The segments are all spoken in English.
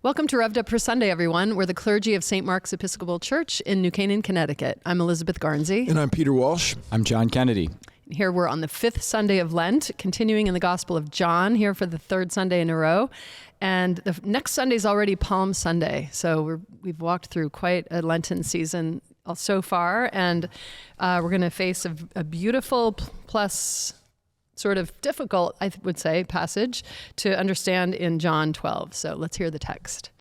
Welcome to Rev'd for Sunday, everyone. We're the clergy of St. Mark's Episcopal Church in New Canaan, Connecticut. I'm Elizabeth Garnsey. And I'm Peter Walsh. I'm John Kennedy. Here we're on the fifth Sunday of Lent, continuing in the Gospel of John here for the third Sunday in a row. And the next Sunday is already Palm Sunday. So we've walked through quite a Lenten season so far. And we're going to face a beautiful plus sort of difficult, I would say, passage to understand in John 12. So let's hear the text.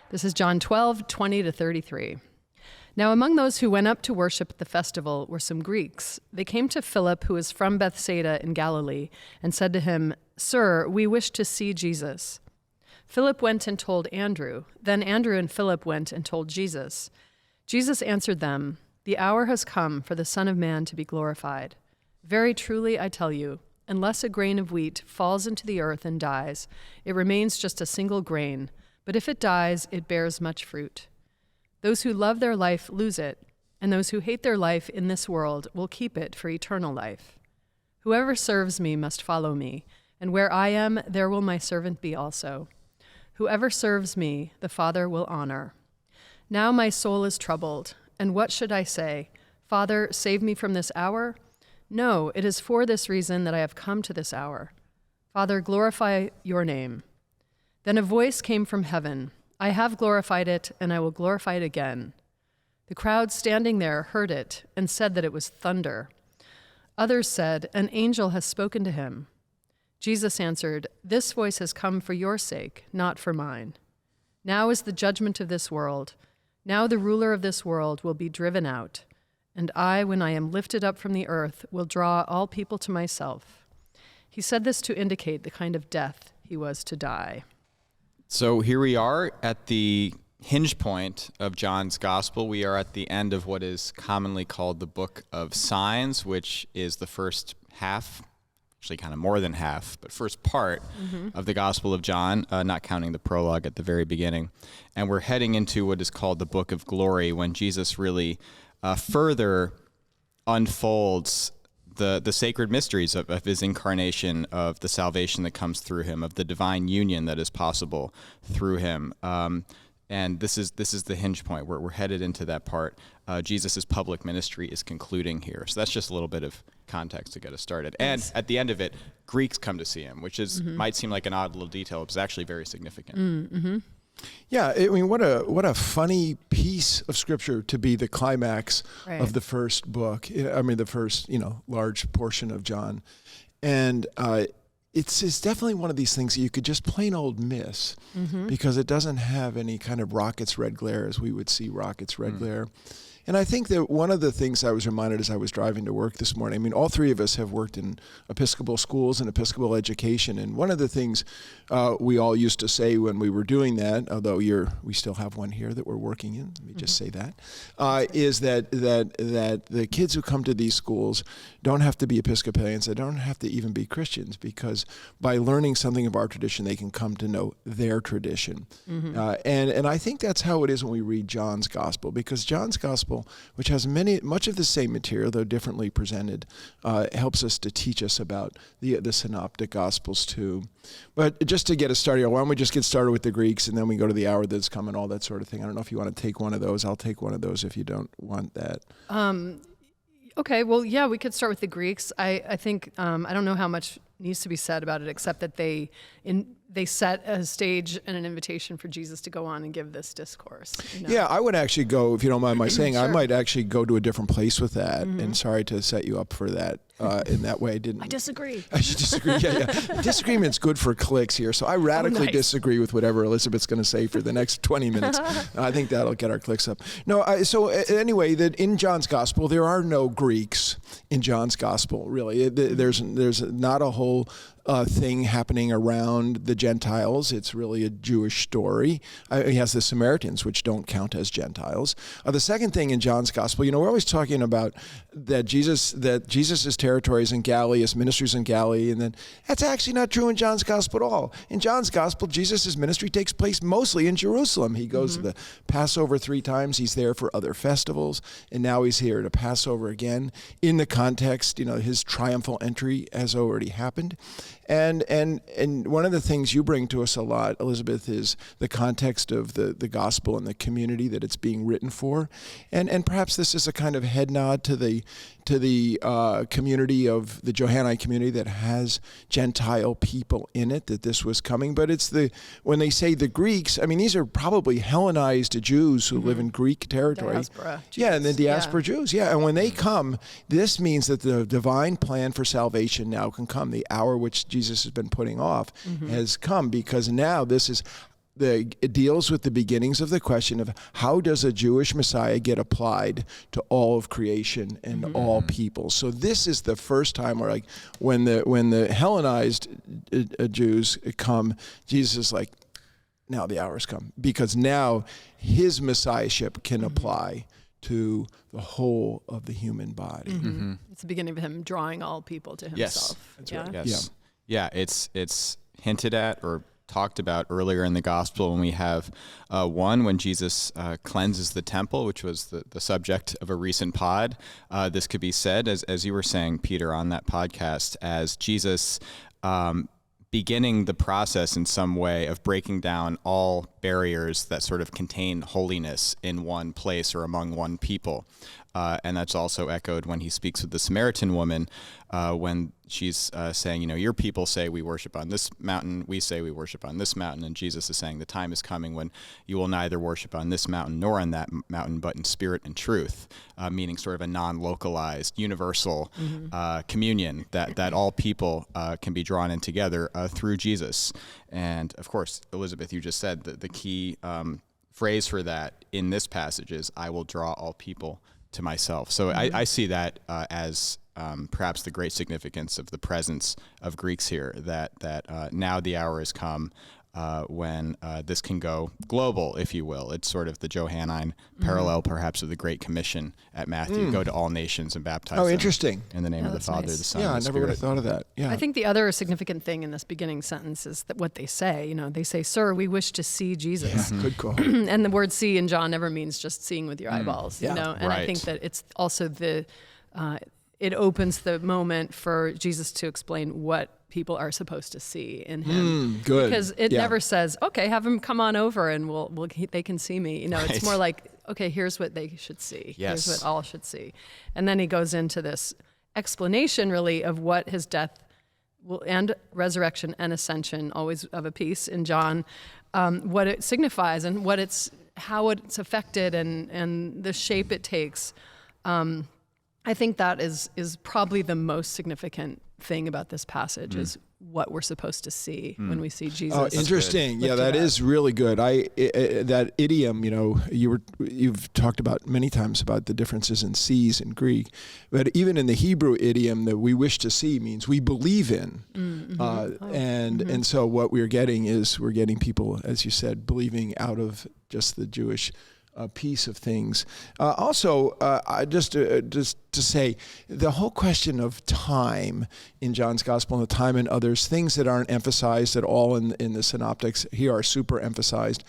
This is John 12, 20 to 33. Now among those who went up to worship at the festival were some Greeks. They came to Philip, who was from Bethsaida in Galilee, and said to him, "Sir, we wish to see Jesus." Philip went and told Andrew. Then Andrew and Philip went and told Jesus. Jesus answered them, "The hour has come for the Son of Man to be glorified. Very truly I tell you, unless a grain of wheat falls into the earth and dies, it remains just a single grain, but if it dies, it bears much fruit. Those who love their life lose it, and those who hate their life in this world will keep it for eternal life. Whoever serves me must follow me, and where I am, there will my servant be also. Whoever serves me, the Father will honor. Now my soul is troubled, and what should I say? Father, save me from this hour? No, it is for this reason that I have come to this hour. Father, glorify your name." Then a voice came from heaven. "I have glorified it, and I will glorify it again." The crowd standing there heard it and said that it was thunder. Others said, "An angel has spoken to him." Jesus answered, "This voice has come for your sake, not for mine. Now is the judgment of this world. Now the ruler of this world will be driven out. And I, when I am lifted up from the earth, will draw all people to myself." He said this to indicate the kind of death he was to die. So here we are at the hinge point of John's Gospel. We are at the end of what is commonly called the Book of Signs, which is the first half, actually kind of more than half, but first part of the Gospel of John, not counting the prologue at the very beginning. And we're heading into what is called the Book of Glory, when Jesus really further unfolds the sacred mysteries of his incarnation, of the salvation that comes through him, of the divine union that is possible through him. And this is the hinge point where we're headed into that part. Jesus' public ministry is concluding here. So that's just a little bit of context to get us started. And at the end of it, Greeks come to see him, which is might seem like an odd little detail, but it's actually very significant. Mm-hmm. Yeah, I mean, what a funny piece of scripture to be the climax of the first book. I mean, the first, large portion of John. And it's definitely one of these things that you could just plain old miss because it doesn't have any kind of rocket's red glare as we would see rocket's red glare. And I think that one of the things I was reminded as I was driving to work this morning, I mean, all three of us have worked in Episcopal schools and Episcopal education. And one of the things we all used to say when we were doing that, although we still have one here that we're working in, let me just say that, is that the kids who come to these schools don't have to be Episcopalians. They don't have to even be Christians, because by learning something of our tradition, they can come to know their tradition. And I think that's how it is when we read John's Gospel, because John's Gospel, which has much of the same material, though differently presented, helps us to teach us about the synoptic Gospels too. But just to get us started, why don't we just get started with the Greeks, and then we go to the hour that's coming, all that sort of thing. I don't know if you want to take one of those. I'll take one of those if you don't want that. Okay, well, yeah, we could start with the Greeks. I think, I don't know how much needs to be said about it, except that they set a stage and an invitation for Jesus to go on and give this discourse. Yeah, I would actually go, if you don't mind my saying, Sure. I might actually go to a different place with that. And sorry to set you up for that in that way. I disagree. I should disagree. Yeah. Disagreement's good for clicks here. So I radically disagree with whatever Elizabeth's going to say for the next 20 minutes. I think that'll get our clicks up. No, anyway, that in John's Gospel, there are no Greeks in John's Gospel, really. There's not a whole thing happening around the Gentiles. It's really a Jewish story. He has the Samaritans, which don't count as Gentiles. The second thing in John's Gospel, we're always talking about that Jesus is terrible territories in Galilee, his ministries in Galilee, and then that's actually not true in John's gospel at all. In John's gospel, Jesus' ministry takes place mostly in Jerusalem. He goes to the Passover 3 times. He's there for other festivals, and now he's here to Passover again. In the context, his triumphal entry has already happened. And one of the things you bring to us a lot, Elizabeth, is the context of the gospel and the community that it's being written for. And perhaps this is a kind of head nod to the community of the Johannine community that has Gentile people in it, that this was coming. But it's when they say the Greeks, I mean, these are probably Hellenized Jews who live in Greek territory. Diaspora Jews. Yeah, and the diaspora Jews. Yeah, and when they come, this means that the divine plan for salvation now can come. The hour which Jesus has been putting off has come, because now it deals with the beginnings of the question of how does a Jewish Messiah get applied to all of creation and all people. So this is the first time where, like, when the Hellenized Jews come, Jesus is like, now the hour has come, because now his messiahship can apply to the whole of the human body. It's the beginning of him drawing all people to himself. Yes, that's right. Yes. Yeah, it's hinted at or talked about earlier in the gospel when we have when Jesus cleanses the temple, which was the subject of a recent pod. This could be said, as you were saying, Peter, on that podcast, as Jesus beginning the process in some way of breaking down all barriers that sort of contain holiness in one place or among one people. And that's also echoed when he speaks with the Samaritan woman, when she's saying, your people say we worship on this mountain, we say we worship on this mountain, and Jesus is saying the time is coming when you will neither worship on this mountain nor on that mountain, but in spirit and truth, meaning sort of a non-localized, universal communion that all people can be drawn in together through Jesus. And of course, Elizabeth, you just said that the key phrase for that in this passage is, I will draw all people to myself. So I see that as perhaps the great significance of the presence of Greeks here, that now the hour has come when this can go global, if you will. It's sort of the Johannine parallel, perhaps, of the Great Commission at Matthew. Go to all nations and baptize them interesting. in the name of the Father, nice. the Son, Yeah, and the I never would have Spirit. thought of that. Yeah. I think the other significant thing in this beginning sentence is that what they say. They say, "Sir, we wish to see Jesus." Good call. And the word "see" in John never means just seeing with your eyeballs. Yeah. And I Right. think that it's also it opens the moment for Jesus to explain what people are supposed to see in him. Good. Because it never says, "Okay, have him come on over and they can see me." It's Right. more like, "Okay, here's what they should see. Yes. Here's what all should see." And then he goes into this explanation, really, of what his death and resurrection and ascension, always of a piece in John, what it signifies and how it's affected and the shape it takes. I think that is probably the most significant thing about this passage is what we're supposed to see when we see Jesus. Oh, interesting. Yeah, lifted that up. is really good. That idiom, you've talked about many times about the differences in sees in Greek, but even in the Hebrew idiom, that we wish to see means we believe in. And so what we're getting people, as you said, believing out of just the Jewish piece of things. Also, just to say, the whole question of time in John's Gospel and the time in others, things that aren't emphasized at all in the synoptics here are super emphasized.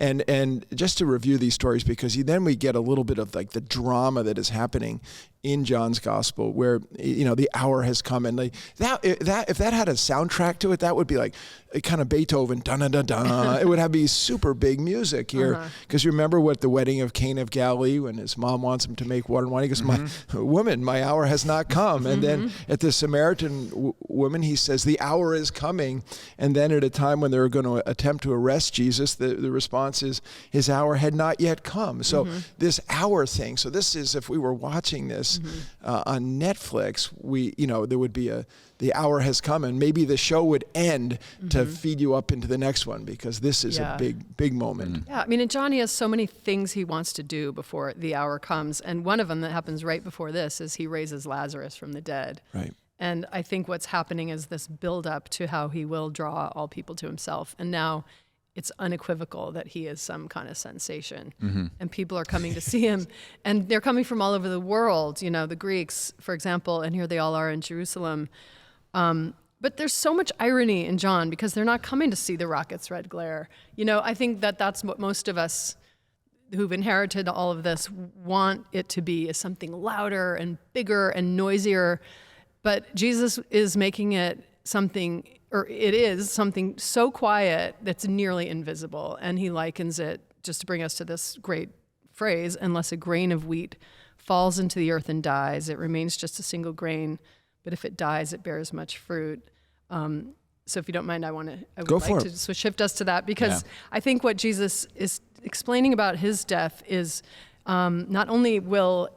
And just to review these stories, because then we get a little bit of like the drama that is happening in John's Gospel, where the hour has come, and if that had a soundtrack to it, that would be like kind of Beethoven, dun dun dun dun. It would be super big music here, because you remember what the wedding of Cana of Galilee, when his mom wants him to make water and wine, he goes, "My woman, my hour has not come." And then at the Samaritan woman, he says, "The hour is coming." And then at a time when they were going to attempt to arrest Jesus, the response is, "His hour had not yet come." So this hour thing. So this is, if we were watching this on Netflix, there would be the hour has come, and maybe the show would end to feed you up into the next one, because this is a big moment. Yeah, I mean, and John, he has so many things he wants to do before the hour comes, and one of them that happens right before this is he raises Lazarus from the dead. Right. And I think what's happening is this build up to how he will draw all people to himself. And now it's unequivocal that he is some kind of sensation. And people are coming to see him. And they're coming from all over the world, the Greeks, for example, and here they all are in Jerusalem. But there's so much irony in John because they're not coming to see the rocket's red glare. I think that that's what most of us who've inherited all of this want it to be, is something louder and bigger and noisier. But Jesus is making it something, or it is something so quiet that's nearly invisible. And he likens it, just to bring us to this great phrase, unless a grain of wheat falls into the earth and dies, it remains just a single grain. But if it dies, it bears much fruit. So if you don't mind, I would like to shift us to that, because I think what Jesus is explaining about his death is not only will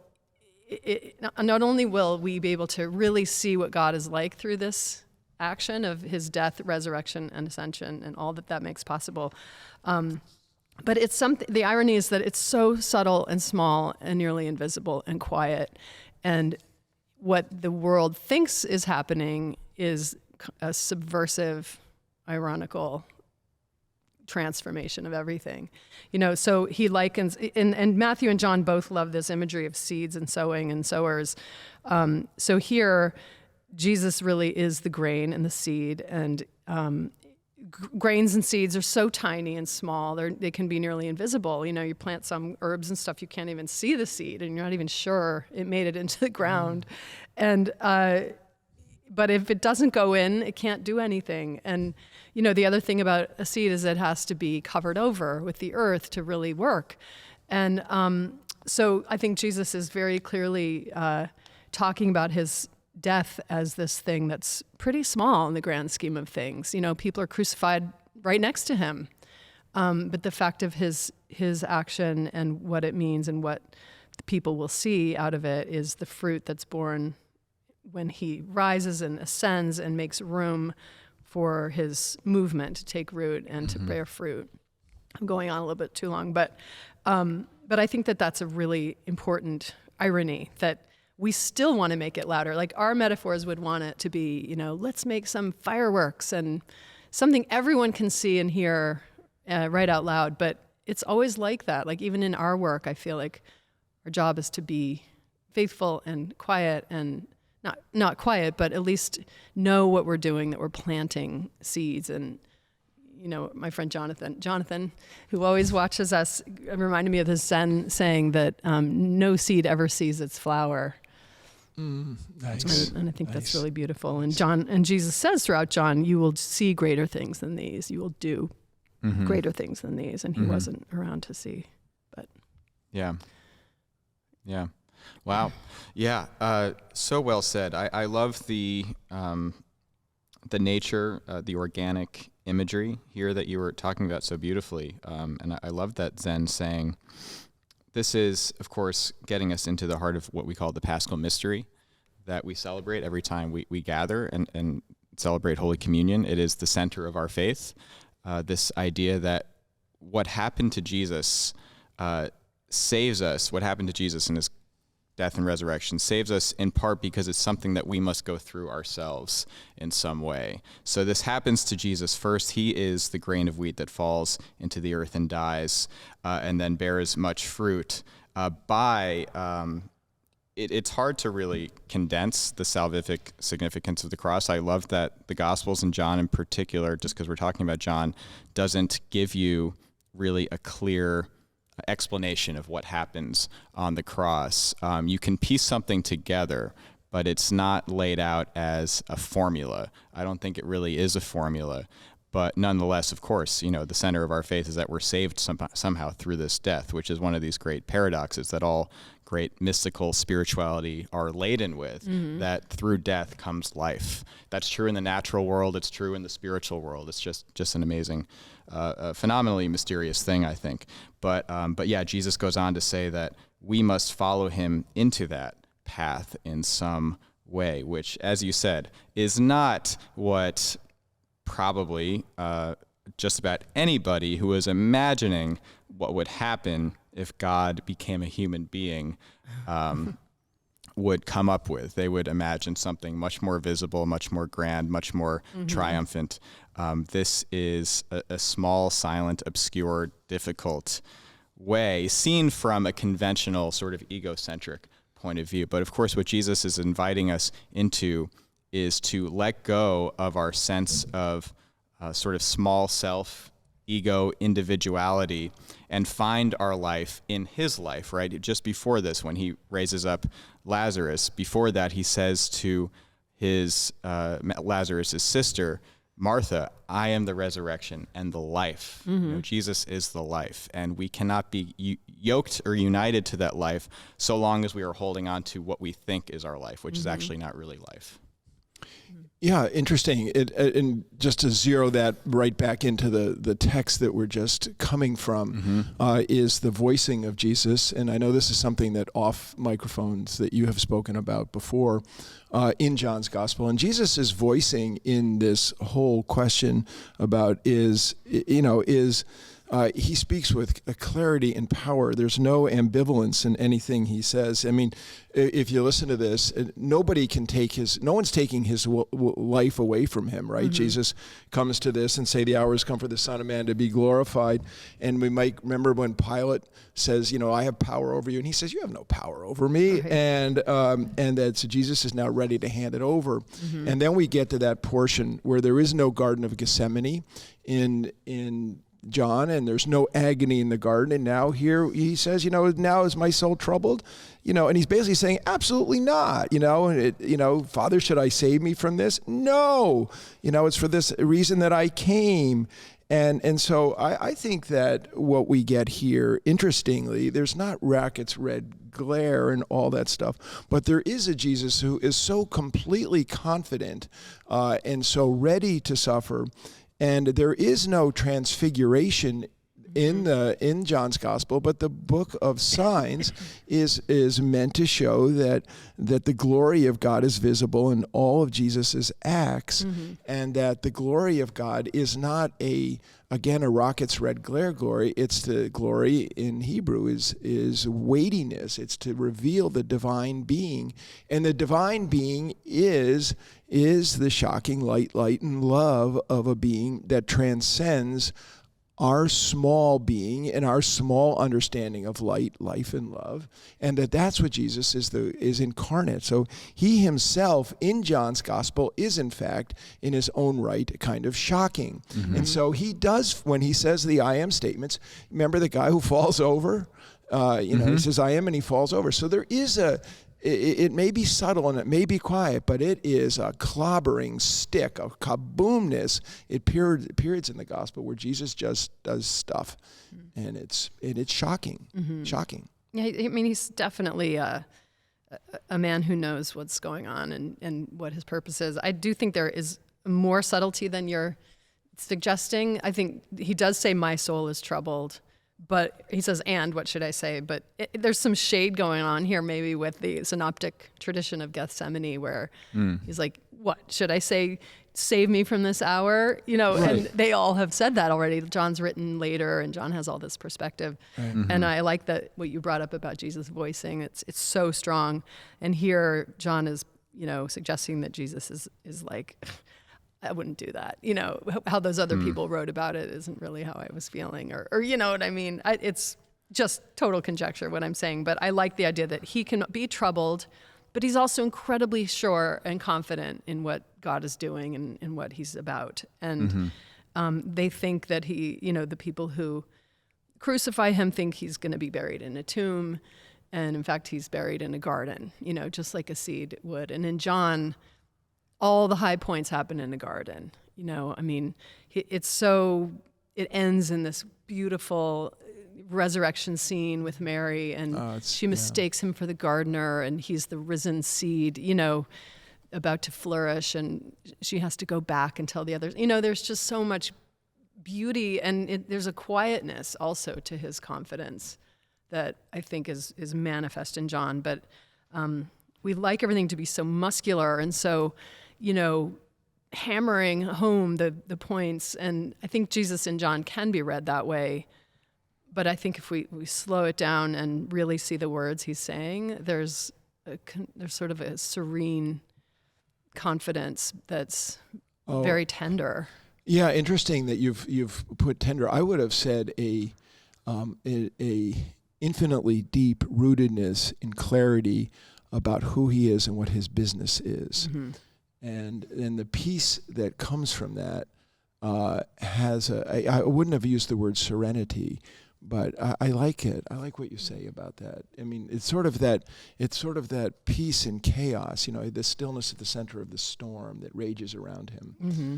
we be able to really see what God is like through this action of his death, resurrection, and ascension, and all that makes possible, but it's something. The irony is that it's so subtle and small and nearly invisible and quiet, and what the world thinks is happening is a subversive, ironical transformation of everything. So he likens, and Matthew and John both love this imagery of seeds and sowing and sowers. So here, Jesus really is the grain and the seed, and grains and seeds are so tiny and small, they can be nearly invisible. You plant some herbs and stuff, you can't even see the seed, and you're not even sure it made it into the ground. And but if it doesn't go in, it can't do anything. And the other thing about a seed is it has to be covered over with the earth to really work. And so I think Jesus is very clearly talking about his death as this thing that's pretty small in the grand scheme of things. People are crucified right next to him. But the fact of his action and what it means and what the people will see out of it is the fruit that's born when he rises and ascends and makes room for his movement to take root and to bear fruit. I'm going on a little bit too long, but I think that that's a really important irony, that we still want to make it louder. Like our metaphors would want it to be, let's make some fireworks and something everyone can see and hear right out loud. But it's always like that. Like even in our work, I feel like our job is to be faithful and quiet, and not quiet, but at least know what we're doing, that we're planting seeds. And my friend Jonathan, who always watches us, reminded me of this Zen saying that no seed ever sees its flower. Nice. And I think that's really beautiful. And Jesus says throughout John, you will see greater things than these. You will do greater things than these. And he wasn't around to see. But yeah. Wow. Yeah. So well said. I love the nature, the organic imagery here that you were talking about so beautifully. And I love that Zen saying, this is, of course, getting us into the heart of what we call the Pascal Mystery that we celebrate every time we gather and celebrate Holy Communion. It is the center of our faith. This idea that what happened to Jesus saves us, what happened to Jesus in his death and resurrection saves us in part because it's something that we must go through ourselves in some way. So this happens to Jesus first. He is the grain of wheat that falls into the earth and dies, and then bears much fruit. It's hard to really condense the salvific significance of the cross. I love that the Gospels, and John in particular, just because we're talking about John, doesn't give you really a clear explanation of what happens on the cross. You can piece something together, but it's not laid out as a formula. I don't think it really is a formula, but nonetheless, of course, the center of our faith is that we're saved somehow through this death, which is one of these great paradoxes that all great mystical spirituality are laden with, that through death comes life. That's true in the natural world. It's true in the spiritual world. It's just an amazing, phenomenally mysterious thing, I think. But yeah, Jesus goes on to say that we must follow him into that path in some way, which, as you said, is not what probably just about anybody who was imagining what would happen if God became a human being would come up with. They would imagine something much more visible, much more grand, much more triumphant. This is a small, silent, obscure, difficult way, seen from a conventional sort of egocentric point of view. But of course, what Jesus is inviting us into is to let go of our sense of sort of small self, ego, individuality, and find our life in his life, right? Just before this, when he raises up Lazarus, before that, he says to his Lazarus' sister, Martha, I am the resurrection and the life. You know, Jesus is the life, and we cannot be yoked or united to that life so long as we are holding on to what we think is our life, which is actually not really life. Yeah, interesting. And just to zero that right back into the text that we're just coming from is the voicing of Jesus. And I know this is something that off microphones that you have spoken about before in John's Gospel. And Jesus is voicing in this whole question about he speaks with a clarity and power. There's no ambivalence in anything he says. I mean, if you listen to this, no one's taking his life away from him, right? Jesus comes to this and say, the hour has come for the Son of Man to be glorified. And we might remember when Pilate says, I have power over you. And he says, you have no power over me. Right. And that so Jesus is now ready to hand it over. And then we get to that portion where there is no Garden of Gethsemane in John, and there's no agony in the garden. And now here he says, now is my soul troubled? And he's basically saying, absolutely not. Father, should I save me from this? No. It's for this reason that I came. And so I think that what we get here, interestingly, there's not Rackett's red glare and all that stuff, but there is a Jesus who is so completely confident and so ready to suffer. And there is no transfiguration in John's Gospel, but the book of signs is meant to show that the glory of God is visible in all of Jesus's acts, and that the glory of God is not a rocket's red glare glory. It's the glory in Hebrew is weightiness. It's to reveal the divine being, and the divine being is the shocking light and love of a being that transcends our small being and our small understanding of light, life, and love, and that's what Jesus is incarnate. So he himself in John's Gospel is in fact in his own right kind of shocking. And so he does, when he says the I am statements, remember the guy who falls over? He says I am, and he falls over. So there is it may be subtle and it may be quiet, but it is a clobbering stick, a kaboomness. It periods in the gospel where Jesus just does stuff, and it's shocking, shocking. Yeah, I mean, he's definitely a man who knows what's going on and what his purpose is. I do think there is more subtlety than you're suggesting. I think he does say, "My soul is troubled." But he says, and what should I say? But there's some shade going on here, maybe with the synoptic tradition of Gethsemane, where he's like, what should I say? Save me from this hour, right. And they all have said that already. John's written later, and John has all this perspective. Right. And I like that what you brought up about Jesus voicing. It's so strong. And here John is, suggesting that Jesus is like, I wouldn't do that. How those other people wrote about it isn't really how I was feeling, or you know what I mean? It's just total conjecture what I'm saying, but I like the idea that he can be troubled, but he's also incredibly sure and confident in what God is doing and what he's about. And they think that the people who crucify him think he's going to be buried in a tomb. And in fact, he's buried in a garden, just like a seed would. And in John, all the high points happen in a garden. It ends in this beautiful resurrection scene with Mary, and she mistakes him for the gardener, and he's the risen seed, about to flourish, and she has to go back and tell the others. There's just so much beauty, and there's a quietness also to his confidence that I think is manifest in John. But we like everything to be so muscular and so, hammering home the points. And I think Jesus and John can be read that way. But I think if we slow it down and really see the words he's saying, there's there's sort of a serene confidence that's very tender. Yeah, interesting that you've put tender. I would have said a infinitely deep rootedness in clarity about who he is and what his business is. Mm-hmm. And the peace that comes from that has I wouldn't have used the word serenity, but I like it. I like what you say about that. I mean, it's sort of that peace in chaos, the stillness at the center of the storm that rages around him. Mm-hmm.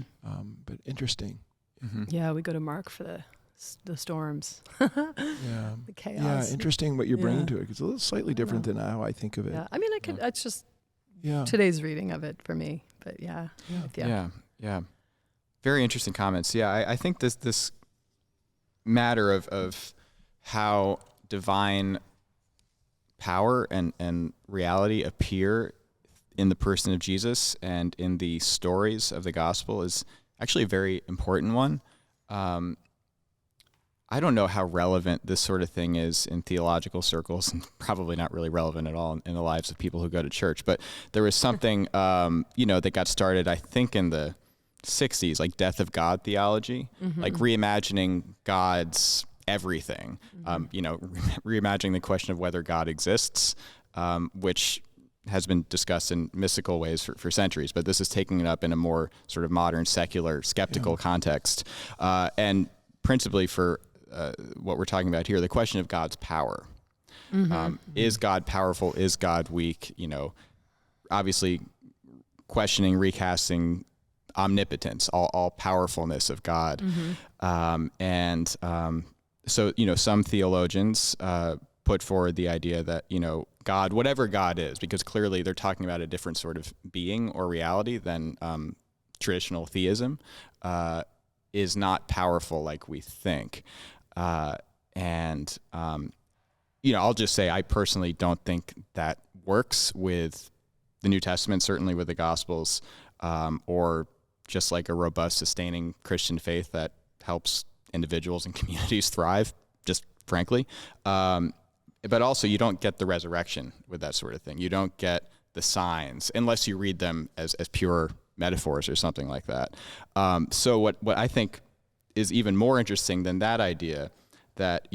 But interesting. Mm-hmm. Yeah, we go to Mark for the storms. Yeah. The chaos. Yeah, interesting what you're bringing to it. It's a little slightly different than how I think of it. Yeah, I mean, it's just Yeah. today's reading of it for me. But yeah. Very interesting comments. Yeah, I think this matter of how divine power and reality appear in the person of Jesus and in the stories of the gospel is actually a very important one. I don't know how relevant this sort of thing is in theological circles, and probably not really relevant at all in the lives of people who go to church. But there was something, that got started, I think, in the 60s, like death of God theology, like reimagining God's everything, reimagining the question of whether God exists, which has been discussed in mystical ways for centuries, but this is taking it up in a more sort of modern, secular, skeptical context. And principally for what we're talking about here, the question of God's power. Is God powerful? Is God weak? Obviously questioning, recasting omnipotence, all powerfulness of God. So, some theologians put forward the idea that, God, whatever God is, because clearly they're talking about a different sort of being or reality than traditional theism, is not powerful like we think. I'll just say I personally don't think that works with the New Testament, certainly with the Gospels, or just like a robust, sustaining Christian faith that helps individuals and communities thrive, just frankly. But also, you don't get the resurrection with that sort of thing. You don't get the signs unless you read them as pure metaphors or something like that. So what I think is even more interesting than that idea, that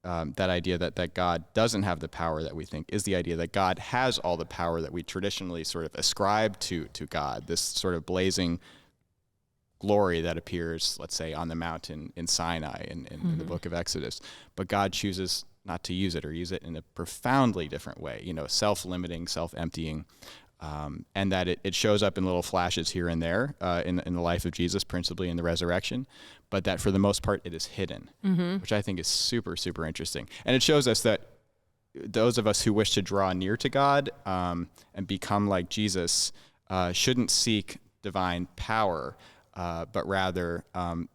that God doesn't have the power that we think, is the idea that God has all the power that we traditionally sort of ascribe to God, this sort of blazing glory that appears, let's say, on the mountain in Sinai in the book of Exodus. But God chooses not to use it, or use it in a profoundly different way, self-limiting, self-emptying, and that it shows up in little flashes here and there in the life of Jesus, principally in the resurrection, but that for the most part it is hidden, which I think is super, super interesting. And it shows us that those of us who wish to draw near to God and become like Jesus shouldn't seek divine power, but rather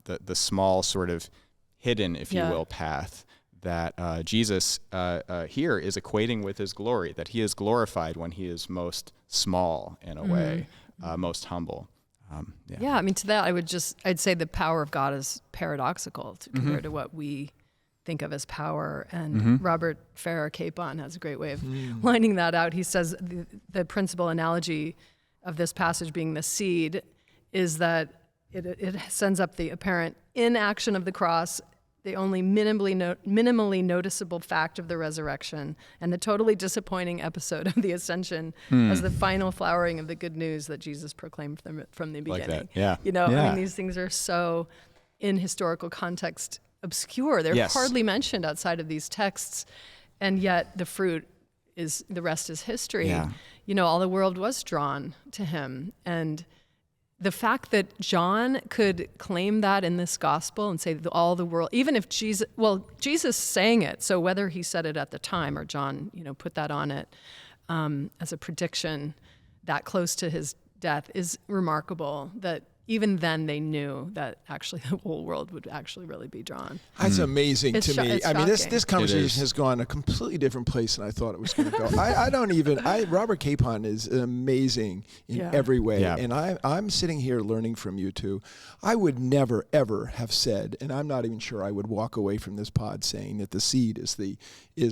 the small sort of hidden, if you will, path that Jesus here is equating with his glory, that he is glorified when he is most small in a way, most humble. I mean, to that, I'd say the power of God is paradoxical compared to what we think of as power. And Robert Farrar Capon has a great way of lining that out. He says the principal analogy of this passage being the seed is that it sends up the apparent inaction of the cross, the only minimally noticeable fact of the resurrection, and the totally disappointing episode of the ascension as the final flowering of the good news that Jesus proclaimed from the beginning. Like that. Yeah. I mean, these things are so, in historical context, obscure. They're hardly mentioned outside of these texts, and yet the rest is history. Yeah. All the world was drawn to him, and the fact that John could claim that in this gospel and say that all the world, even if Jesus sang it, so whether he said it at the time or John, put that on it as a prediction that close to his death, is remarkable. That even then they knew that actually the whole world would actually really be drawn. That's amazing to me. It's I mean, this shocking. conversation has gone a completely different place than I thought it was going to go. Robert Capon is amazing in every way. Yeah. And I'm sitting here learning from you two. I would never, ever have said, and I'm not even sure I would walk away from this pod saying that the seed is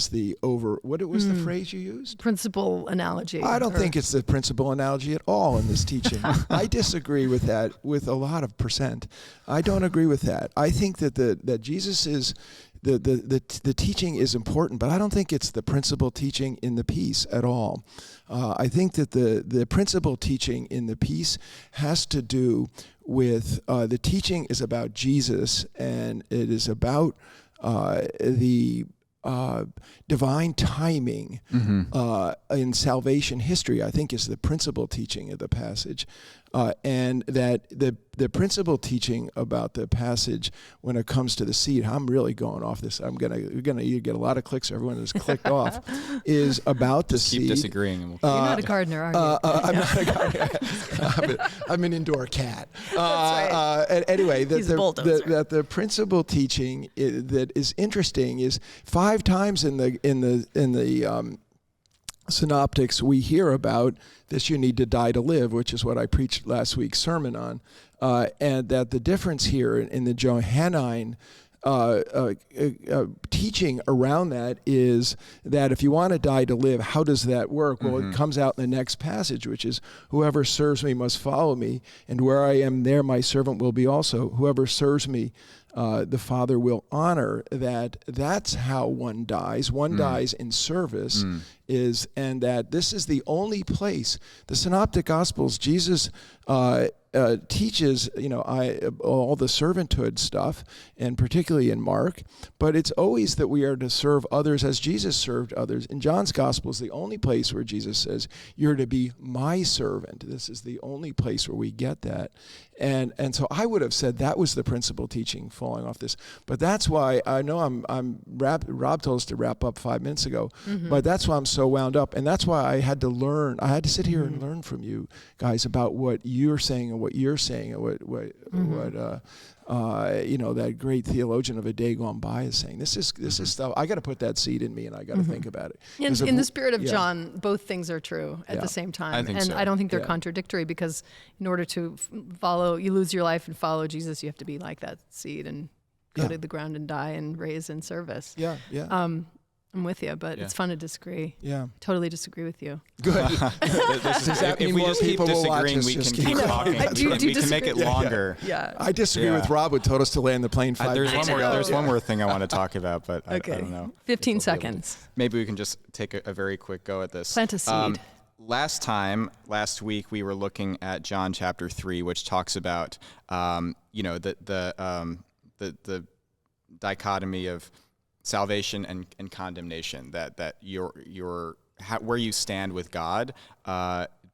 the over, what was the phrase you used? Principal analogy. I don't think it's the principal analogy at all in this teaching. I disagree with that with a lot of percent. I don't agree with that. I think that that Jesus is the teaching is important, but I don't think it's the principal teaching in the piece at all. I think that the principal teaching in the piece has to do with the teaching is about Jesus, and it is about the divine timing in salvation history, I think, is the principal teaching of the passage. And that the principal teaching about the passage when it comes to the seed, I'm really going off this. You're gonna either get a lot of clicks or everyone has clicked off, is about the seed. Keep disagreeing. And You're not a gardener, are you? I'm not a gardener. I'm an indoor cat. That's Anyway, He's a bulldozer. that the principal teaching that is interesting is 5 times in the synoptics we hear about this: you need to die to live, which is what I preached last week's sermon on, and that the difference here in the Johannine teaching around that is that if you want to die to live, how does that work? Well, it comes out in the next passage, which is, whoever serves me must follow me, and where I am, there my servant will be also. Whoever serves me, the Father will honor. That's how one dies. One dies in service, and that this is the only place. The Synoptic Gospels, Jesus teaches, all the servanthood stuff, and particularly in Mark, but it's always that we are to serve others as Jesus served others. In John's Gospel is the only place where Jesus says, you're to be my servant. This is the only place where we get that. And so I would have said that was the principal teaching falling off this. But that's why I know Rob told us to wrap up 5 minutes ago, but that's why I'm so wound up. And that's why I had to learn. I had to sit here and learn from you guys about what you're saying and what you're saying and what that great theologian of a day gone by is saying. This is stuff. I got to put that seed in me, and I got to think about it. In the spirit of John, both things are true at the same time. I think so. I don't think they're contradictory, because in order to follow, you lose your life and follow Jesus, you have to be like that seed and go to the ground and die and raise in service. Yeah. I'm with you, but it's fun to disagree. Yeah. Totally disagree with you. Good. If we just keep disagreeing, we can keep talking. We can make it longer. Yeah. I disagree with Rob, who told us to land the plane 5 minutes ago. There's one more thing I want to talk about, but I don't know. 15 seconds. Maybe we can just take a very quick go at this. Plant a seed. Last week, we were looking at John chapter 3, which talks about, the dichotomy of salvation and condemnation. That where you stand with God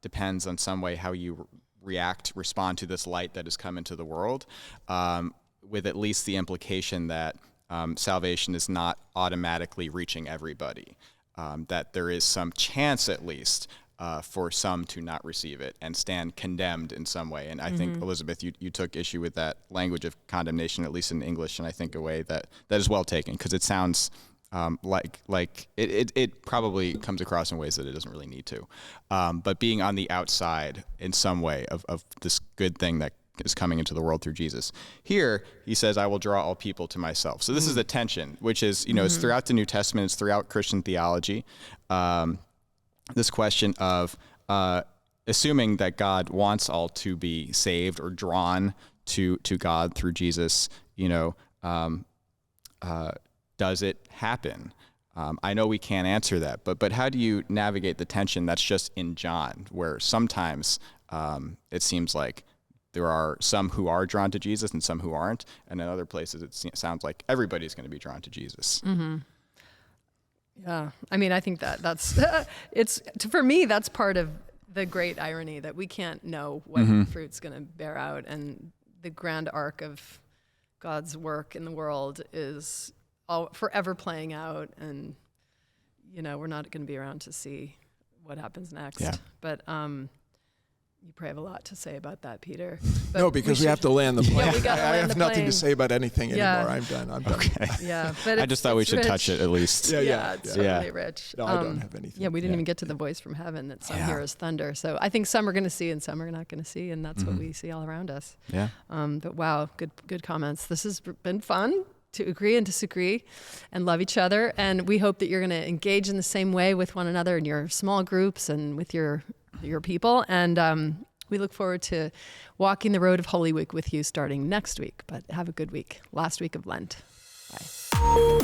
depends on some way how you respond to this light that has come into the world, with at least the implication that salvation is not automatically reaching everybody, that there is some chance at least for some to not receive it and stand condemned in some way. And I think, Elizabeth, you took issue with that language of condemnation, at least in English, and I think a way that is well taken, because it sounds like it probably comes across in ways that it doesn't really need to. But being on the outside in some way of this good thing that is coming into the world through Jesus. Here, he says, I will draw all people to myself. So this is a tension, which is, it's throughout the New Testament, it's throughout Christian theology. This question of assuming that God wants all to be saved or drawn to God through Jesus, does it happen? I know we can't answer that, but how do you navigate the tension that's just in John, where sometimes it seems like there are some who are drawn to Jesus and some who aren't, and in other places it sounds like everybody's going to be drawn to Jesus. Yeah, I mean, I think that's for me, that's part of the great irony, that we can't know what fruit's going to bear out, and the grand arc of God's work in the world is forever playing out, and we're not going to be around to see what happens next. Yeah. But You probably have a lot to say about that, Peter. No, because we have to land the plane. Yeah, we gotta I land have the nothing plane. to say about anything Yeah. anymore. I'm done. I'm done. Okay. Yeah, but I just thought we should rich. touch it at least. Yeah. It's Yeah. really rich. No, I don't have anything. Yeah, we didn't even get to the voice from heaven that some hear as thunder. So I think some are going to see and some are not going to see, and that's what we see all around us. Yeah. But wow, good comments. This has been fun to agree and disagree and love each other. And we hope that you're going to engage in the same way with one another in your small groups and with your people. And we look forward to walking the road of Holy Week with you starting next week. But have a good week. Last week of Lent. Bye.